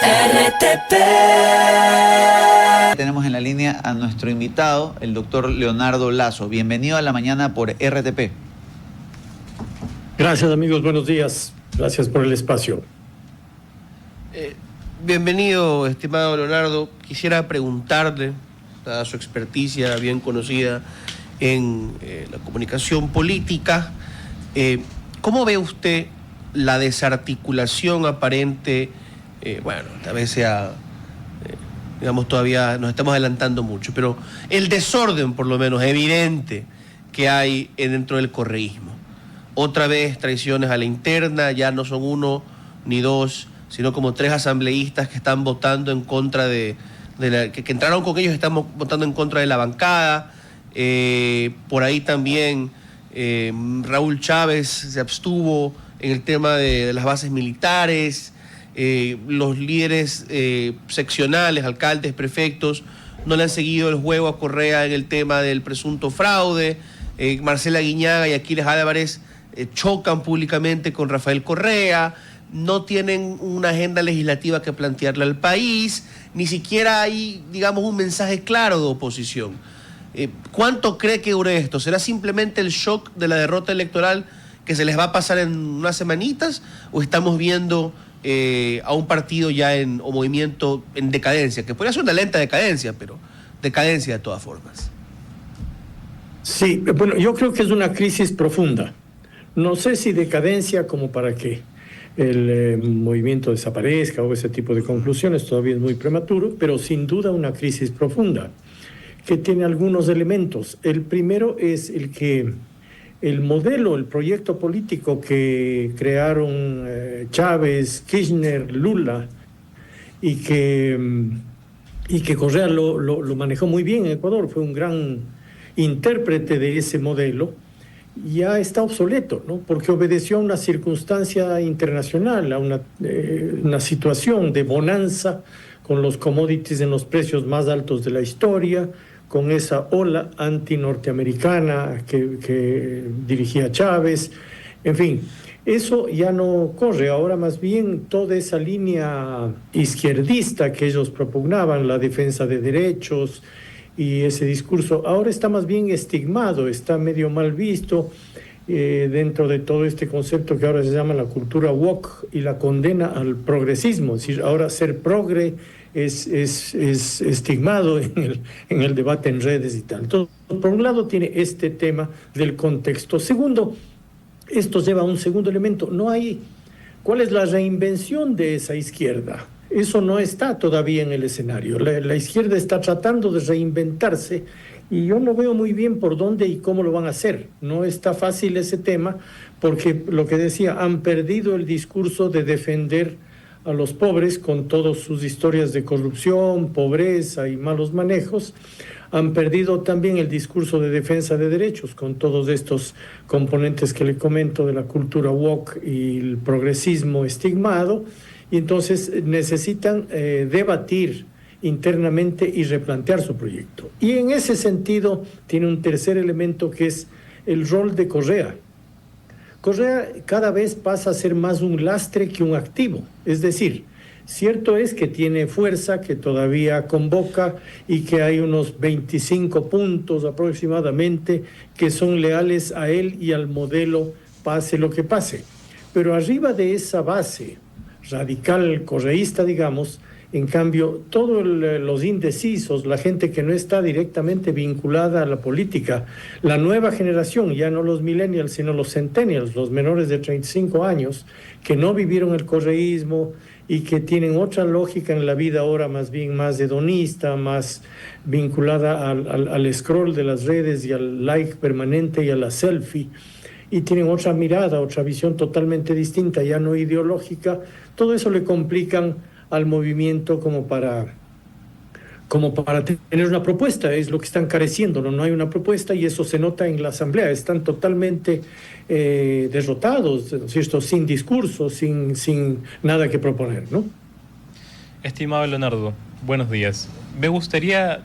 RTP. Tenemos en la línea a nuestro invitado, el doctor Leonardo Lazo. Bienvenido a la mañana por RTP. Gracias, amigos, buenos días. Gracias por el espacio. Bienvenido, estimado Leonardo. Quisiera preguntarle, dada su experticia bien conocida en la comunicación política, ¿cómo ve usted la desarticulación aparente? Bueno, tal vez sea, digamos, todavía nos estamos adelantando mucho, pero el desorden, por lo menos, evidente que hay dentro del correísmo. Otra vez traiciones a la interna, ya no son uno ni dos, sino como 3 asambleístas que están votando en contra que entraron con ellos, están votando en contra de la bancada. Por ahí también Raúl Chávez se abstuvo en el tema de las bases militares. Los líderes seccionales, alcaldes, prefectos, no le han seguido el juego a Correa en el tema del presunto fraude. Marcela Guiñaga y Aquiles Álvarez chocan públicamente con Rafael Correa, no tienen una agenda legislativa que plantearle al país, ni siquiera hay, digamos, un mensaje claro de oposición. ¿Cuánto cree que dure esto? ¿Será simplemente el shock de la derrota electoral que se les va a pasar en unas semanitas, o estamos viendo a un partido ya o movimiento en decadencia, que podría ser una lenta decadencia, pero decadencia de todas formas? Sí, bueno, yo creo que es una crisis profunda. No sé si decadencia como para que el movimiento desaparezca o ese tipo de conclusiones, todavía es muy prematuro, pero sin duda una crisis profunda que tiene algunos elementos. El primero es el que el modelo, el proyecto político que crearon Chávez, Kirchner, Lula y que Correa lo manejó muy bien en Ecuador, fue un gran intérprete de ese modelo, ya está obsoleto, ¿no? Porque obedeció a una circunstancia internacional, a una situación de bonanza con los commodities en los precios más altos de la historia, con esa ola anti-norteamericana que dirigía Chávez. En fin, eso ya no corre. Ahora más bien toda esa línea izquierdista que ellos propugnaban, la defensa de derechos y ese discurso, ahora está más bien estigmado, está medio mal visto dentro de todo este concepto que ahora se llama la cultura woke y la condena al progresismo. Es decir, ahora ser progre es estigmado en el debate en redes y tal. Entonces, por un lado tiene este tema del contexto. Segundo, esto lleva a un segundo elemento. No hay, ¿cuál es la reinvención de esa izquierda? Eso no está todavía en el escenario. La izquierda está tratando de reinventarse y yo no veo muy bien por dónde y cómo lo van a hacer. No está fácil ese tema porque, lo que decía, han perdido el discurso de defender a los pobres con todas sus historias de corrupción, pobreza y malos manejos. Han perdido también el discurso de defensa de derechos con todos estos componentes que le comento de la cultura woke y el progresismo estigmado. Y entonces necesitan debatir internamente y replantear su proyecto. Y en ese sentido tiene un tercer elemento que es el rol de Correa. Correa cada vez pasa a ser más un lastre que un activo. Es decir, cierto es que tiene fuerza, que todavía convoca y que hay unos 25 puntos aproximadamente que son leales a él y al modelo, pase lo que pase. Pero arriba de esa base radical correísta, digamos, en cambio, todos los indecisos, la gente que no está directamente vinculada a la política, la nueva generación, ya no los millennials, sino los centennials, los menores de 35 años, que no vivieron el correísmo y que tienen otra lógica en la vida ahora, más bien más hedonista, más vinculada al scroll de las redes y al like permanente y a la selfie, y tienen otra mirada, otra visión totalmente distinta, ya no ideológica. Todo eso le complican al movimiento como para tener una propuesta, es lo que están careciendo, no hay una propuesta y eso se nota en la asamblea, están totalmente derrotados, ¿no es cierto?, sin discurso, sin nada que proponer, ¿no? Estimado Leonardo, buenos días. Me gustaría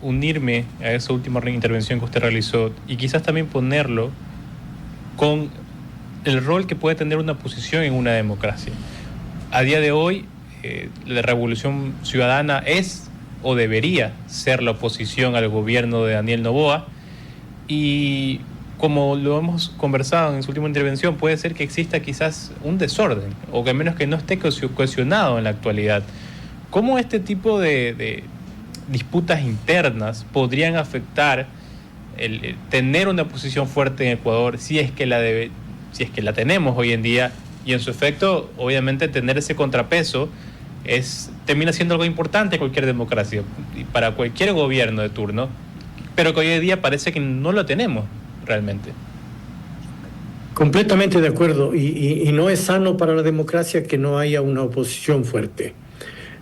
unirme a esa última intervención que usted realizó y quizás también ponerlo con el rol que puede tener una oposición en una democracia. A día de hoy, la Revolución Ciudadana es o debería ser la oposición al gobierno de Daniel Noboa, y como lo hemos conversado en su última intervención, puede ser que exista quizás un desorden, o que al menos que no esté cohesionado en la actualidad. ¿Cómo este tipo de disputas internas podrían afectar el tener una posición fuerte en Ecuador, si es que la tenemos hoy en día? Y en su efecto, obviamente, tener ese contrapeso termina siendo algo importante en cualquier democracia y para cualquier gobierno de turno, pero que hoy en día parece que no lo tenemos realmente. Completamente de acuerdo, y no es sano para la democracia que no haya una oposición fuerte.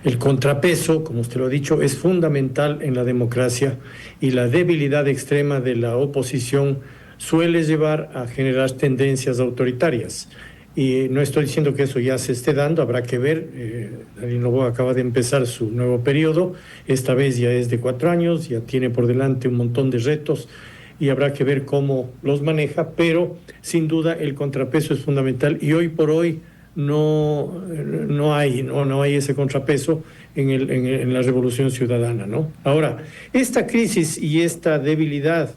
El contrapeso, como usted lo ha dicho, es fundamental en la democracia, y la debilidad extrema de la oposición suele llevar a generar tendencias autoritarias. Y no estoy diciendo que eso ya se esté dando, habrá que ver. Daniel Noboa acaba de empezar su nuevo periodo, esta vez ya es de 4 años, ya tiene por delante un montón de retos y habrá que ver cómo los maneja, pero sin duda el contrapeso es fundamental, y hoy por hoy no hay ese contrapeso en la Revolución Ciudadana, ¿no? Ahora, esta crisis y esta debilidad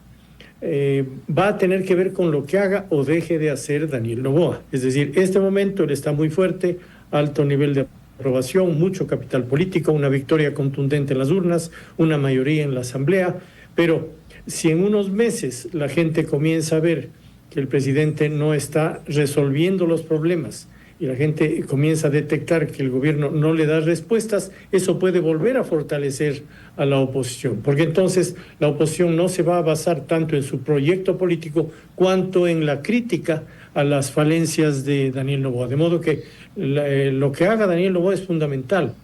va a tener que ver con lo que haga o deje de hacer Daniel Noboa. Es decir, este momento él está muy fuerte, alto nivel de aprobación, mucho capital político, una victoria contundente en las urnas, una mayoría en la Asamblea, pero si en unos meses la gente comienza a ver que el presidente no está resolviendo los problemas y la gente comienza a detectar que el gobierno no le da respuestas, eso puede volver a fortalecer a la oposición, porque entonces la oposición no se va a basar tanto en su proyecto político cuanto en la crítica a las falencias de Daniel Noboa. De modo que lo que haga Daniel Noboa es fundamental,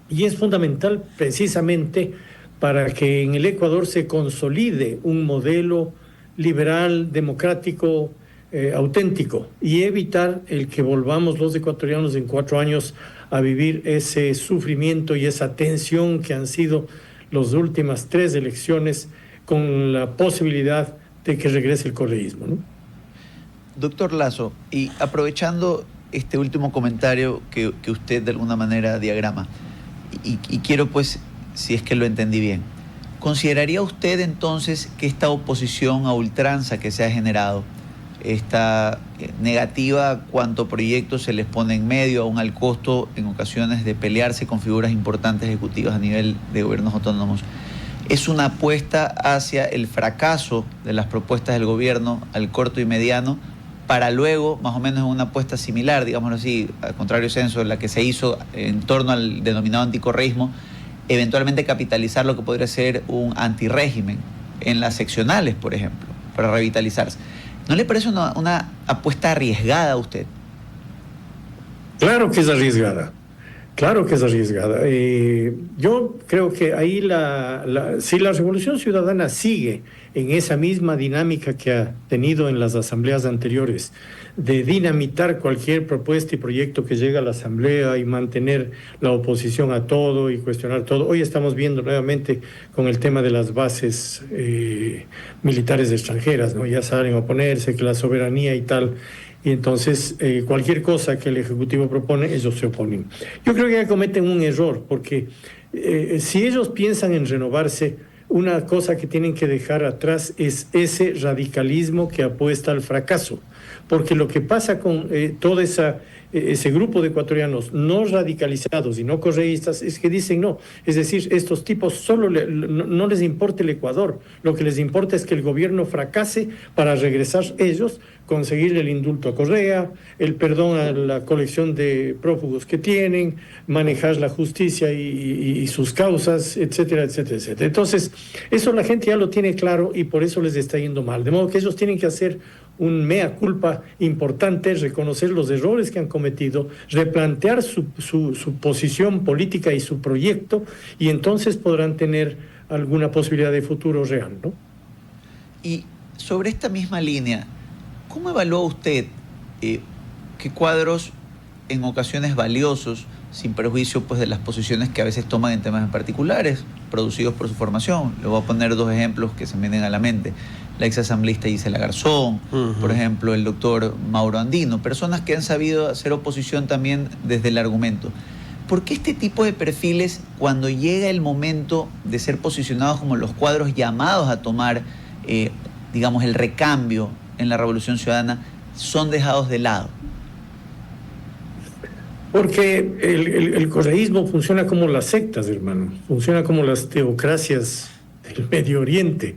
y es fundamental precisamente para que en el Ecuador se consolide un modelo liberal, democrático, auténtico, y evitar el que volvamos los ecuatorianos en 4 años a vivir ese sufrimiento y esa tensión que han sido las últimas 3 elecciones, con la posibilidad de que regrese el correísmo, ¿no? Doctor Lasso, y aprovechando este último comentario que usted de alguna manera diagrama, y quiero, pues, si es que lo entendí bien, ¿consideraría usted entonces que esta oposición a ultranza que se ha generado, esta negativa cuanto proyectos se les pone en medio, aún al costo en ocasiones de pelearse con figuras importantes ejecutivas a nivel de gobiernos autónomos, es una apuesta hacia el fracaso de las propuestas del gobierno al corto y mediano, para luego, más o menos en una apuesta similar, digámoslo así, al contrario censo de la que se hizo en torno al denominado anticorreísmo, eventualmente capitalizar lo que podría ser un antirrégimen en las seccionales, por ejemplo, para revitalizarse? ¿No le parece una apuesta arriesgada a usted? Claro que es arriesgada. Claro que es arriesgada. Yo creo que ahí si la Revolución Ciudadana sigue en esa misma dinámica que ha tenido en las asambleas anteriores, de dinamitar cualquier propuesta y proyecto que llega a la asamblea y mantener la oposición a todo y cuestionar todo. Hoy estamos viendo nuevamente con el tema de las bases militares extranjeras, ¿no? Ya salen a oponerse, que la soberanía y tal. Y entonces cualquier cosa que el Ejecutivo propone, ellos se oponen. Yo creo que ya cometen un error, porque si ellos piensan en renovarse, una cosa que tienen que dejar atrás es ese radicalismo que apuesta al fracaso. Porque lo que pasa con todo ese grupo de ecuatorianos no radicalizados y no correístas es que dicen no. Es decir, estos tipos solo no les importa el Ecuador. Lo que les importa es que el gobierno fracase para regresar ellos, conseguir el indulto a Correa, el perdón a la colección de prófugos que tienen, manejar la justicia y sus causas, etcétera, etcétera, etcétera. Entonces, eso la gente ya lo tiene claro y por eso les está yendo mal. De modo que ellos tienen que hacer un mea culpa importante, reconocer los errores que han cometido, replantear su posición política y su proyecto, y entonces podrán tener alguna posibilidad de futuro real, ¿no? Y sobre esta misma línea, ¿cómo evalúa usted qué cuadros en ocasiones valiosos, sin perjuicio pues de las posiciones que a veces toman en temas en particulares, producidos por su formación? Le voy a poner 2 ejemplos que se me vienen a la mente. La exasambleísta Gisela Garzón, por ejemplo, el doctor Mauro Andino, personas que han sabido hacer oposición también desde el argumento. ¿Por qué este tipo de perfiles, cuando llega el momento de ser posicionados como los cuadros llamados a tomar, digamos, el recambio en la Revolución Ciudadana, son dejados de lado? Porque el correísmo funciona como las sectas, hermano, funciona como las teocracias del Medio Oriente.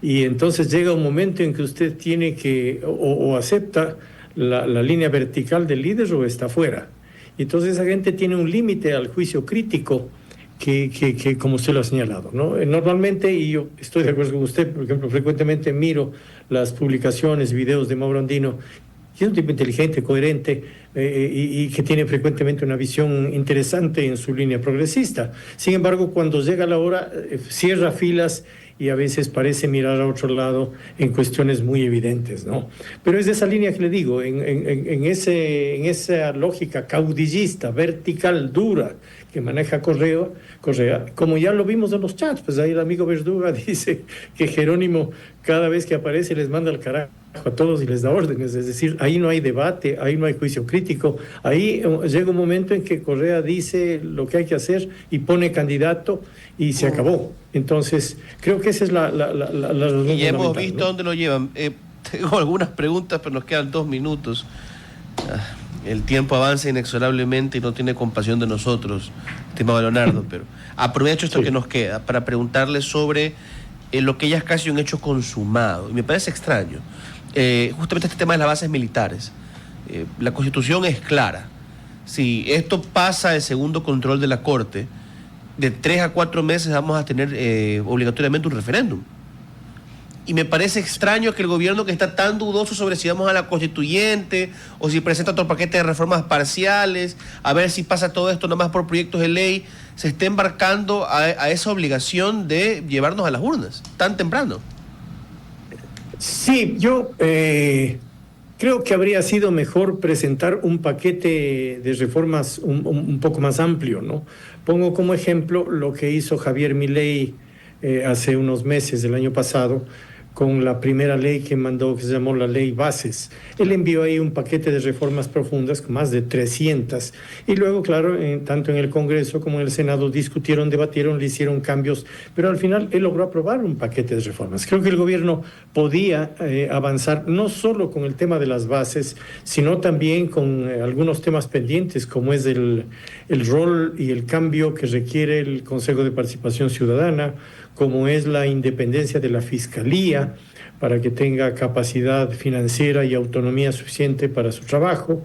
Y entonces llega un momento en que usted tiene que, o acepta la línea vertical del líder o está fuera. Y entonces esa gente tiene un límite al juicio crítico que como usted lo ha señalado, ¿no? Normalmente, y yo estoy de acuerdo con usted, por ejemplo, frecuentemente miro las publicaciones, videos de Mauro Andino, que es un tipo inteligente, coherente, y que tiene frecuentemente una visión interesante en su línea progresista. Sin embargo, cuando llega la hora, cierra filas y a veces parece mirar a otro lado en cuestiones muy evidentes, ¿no? Pero es de esa línea que le digo, en esa lógica caudillista, vertical, dura, que maneja Correa, como ya lo vimos en los chats, pues ahí el amigo Verduga dice que Jerónimo cada vez que aparece les manda al carajo a todos y les da órdenes, es decir, ahí no hay debate, ahí no hay juicio crítico, ahí llega un momento en que Correa dice lo que hay que hacer y pone candidato y se acabó. Entonces, creo que esa es la razón. Y ya hemos visto, ¿no?, dónde lo llevan. Tengo algunas preguntas, pero nos quedan 2 minutos. El tiempo avanza inexorablemente y no tiene compasión de nosotros, estimado Leonardo, pero aprovecho esto que nos queda para preguntarle sobre lo que ya es casi un hecho consumado. Y me parece extraño. Justamente este tema de las bases militares. La Constitución es clara. Si esto pasa el segundo control de la Corte, de 3 a 4 meses vamos a tener obligatoriamente un referéndum. Y me parece extraño que el gobierno, que está tan dudoso sobre si vamos a la constituyente o si presenta otro paquete de reformas parciales, a ver si pasa todo esto nomás por proyectos de ley, se esté embarcando a esa obligación de llevarnos a las urnas tan temprano. Sí, yo creo que habría sido mejor presentar un paquete de reformas un poco más amplio, ¿no? Pongo como ejemplo lo que hizo Javier Milei hace unos meses del año pasado, con la primera ley que mandó, que se llamó la Ley Bases. Él envió ahí un paquete de reformas profundas, con más de 300, y luego, claro, tanto en el Congreso como en el Senado discutieron, debatieron, le hicieron cambios, pero al final él logró aprobar un paquete de reformas. Creo que el gobierno podía avanzar no solo con el tema de las bases, sino también con algunos temas pendientes, como es el rol y el cambio que requiere el Consejo de Participación Ciudadana, como es la independencia de la Fiscalía para que tenga capacidad financiera y autonomía suficiente para su trabajo,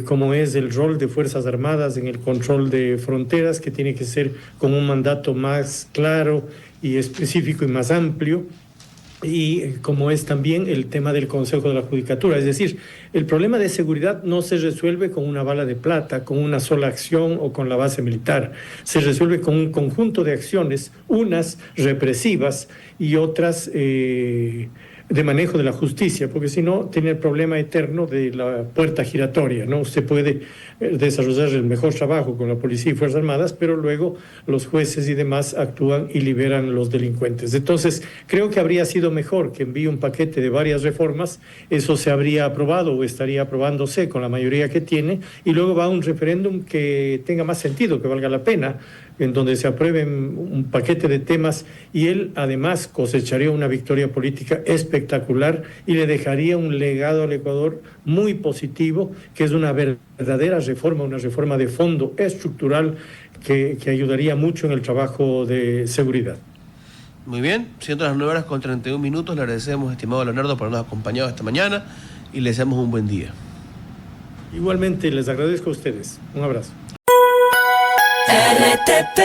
como es el rol de Fuerzas Armadas en el control de fronteras, que tiene que ser con un mandato más claro y específico y más amplio, y como es también el tema del Consejo de la Judicatura. Es decir, el problema de seguridad no se resuelve con una bala de plata, con una sola acción o con la base militar. Se resuelve con un conjunto de acciones, unas represivas y otras de manejo de la justicia, porque si no, tiene el problema eterno de la puerta giratoria, ¿no? Usted puede desarrollar el mejor trabajo con la policía y Fuerzas Armadas, pero luego los jueces y demás actúan y liberan los delincuentes. Entonces, creo que habría sido mejor que envíe un paquete de varias reformas, eso se habría aprobado o estaría aprobándose con la mayoría que tiene, y luego va a un referéndum que tenga más sentido, que valga la pena, en donde se aprueben un paquete de temas, y él además cosecharía una victoria política espectacular y le dejaría un legado al Ecuador muy positivo, que es una verdadera reforma, una reforma de fondo estructural que ayudaría mucho en el trabajo de seguridad. Muy bien, siendo las 9:31, le agradecemos, estimado Leonardo, por habernos acompañado esta mañana y le deseamos un buen día. Igualmente, les agradezco a ustedes. Un abrazo. RTP